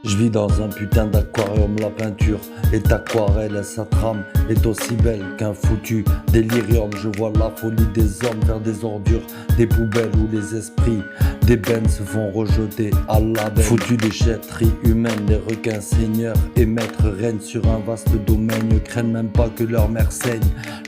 Je vis dans un putain d'aquarium, la peinture est aquarelle, sa trame est aussi belle qu'un foutu délirium. Je vois la folie des hommes vers des ordures, des poubelles où les esprits des bennes se font rejeter à la benne. Foutu déchetterie humaine, les requins seigneurs et maîtres règnent sur un vaste domaine. Ne craignent même pas que leur mère saigne,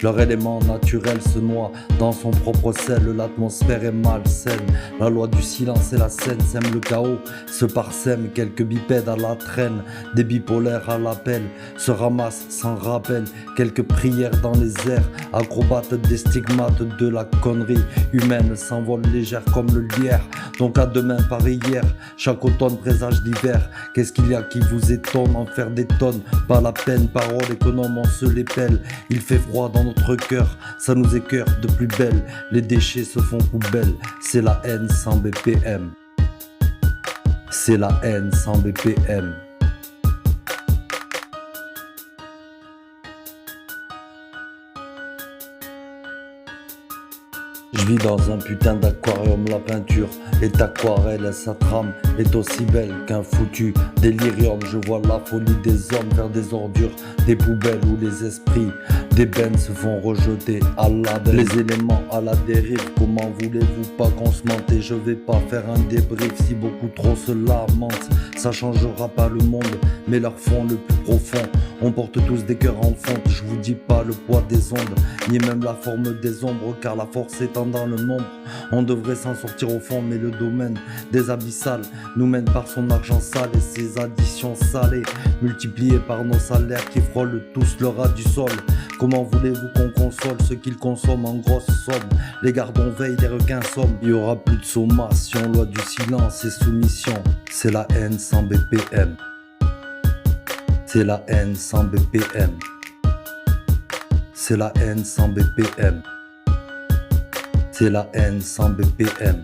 leur élément naturel se noie dans son propre sel. L'atmosphère est malsaine, la loi du silence et la scène sème le chaos, se parsèment quelques bipèdes à la traîne, des bipolaires à l'appel, se ramassent sans rappel, quelques prières dans les airs, acrobates des stigmates de la connerie humaine, s'envolent légère comme le lierre. Donc à demain par hier, chaque automne présage d'hiver. Qu'est-ce qu'il y a qui vous étonne, en faire des tonnes, pas la peine, paroles économes, on se les pèle. Il fait froid dans notre cœur, ça nous écœure de plus belle, les déchets se font poubelle, c'est la haine sans BPM. C'est la haine sans BPM. Je vis dans un putain d'aquarium, la peinture est aquarelle, sa trame est aussi belle qu'un foutu délirium. Je vois la folie des hommes vers des ordures, des poubelles où les esprits des bennes se font rejeter à la benne. Les éléments à la dérive, comment voulez-vous pas qu'on se mente? Et je vais pas faire un débrief si beaucoup trop se lamentent. Ça changera pas le monde, mais leur fond le plus profond. On porte tous des cœurs en fonte, je vous dis pas le poids des ondes, ni même la forme des ombres, car la force étant dans le nombre. On devrait s'en sortir au fond, mais le domaine des abyssales nous mène par son argent sale et ses additions salées, multipliées par nos salaires qui frôlent tous le ras du sol. Comment voulez-vous qu'on console ceux qu'ils consomment en grosse somme? Les gardons veillent, les requins somment. Il y aura plus de sommation, loi du silence et soumission. C'est la haine sans BPM. C'est la haine sans BPM. C'est la haine sans BPM. C'est la haine sans BPM.